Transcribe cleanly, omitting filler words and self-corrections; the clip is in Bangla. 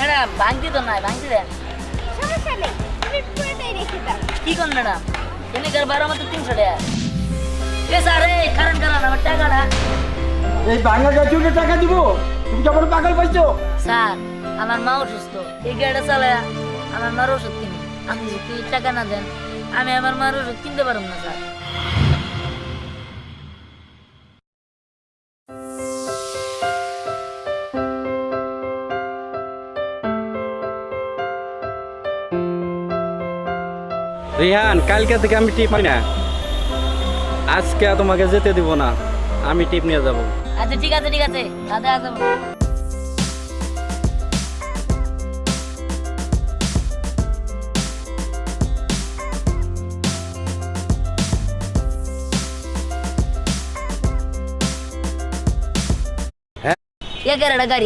ম্যাডাম ভাঙতি তো নাই, ভাঙতি দেন। সমস্যা নেই, তুমি পুরোটাই রেখে দাও। কি করেন ম্যাডাম? এনে কার 12 মাত্র 300 টাকা। এ স্যার এই কারণ আমার টাকাটা। এই বাংলা গাছুকে টাকা দিব? তুমি কি আমার পাগল পাইছো? স্যার আমার মা অসুস্থ, এই গাড়িটা চালায় আমার মার ওষুধ কিনি। আপনি যদি টাকা না দেন আমি আমার মার ওষুধ কিনতে পারব না স্যার। রিহান, কালকে থেকে আমি টিপ পাই না, আজকে আর তোমাকে যেতে দিব না, আমি টিপ নিয়ে যাব। আচ্ছা ঠিক আছে ঠিক আছে, দাদা আসবো। হ্যাঁ? গাড়ি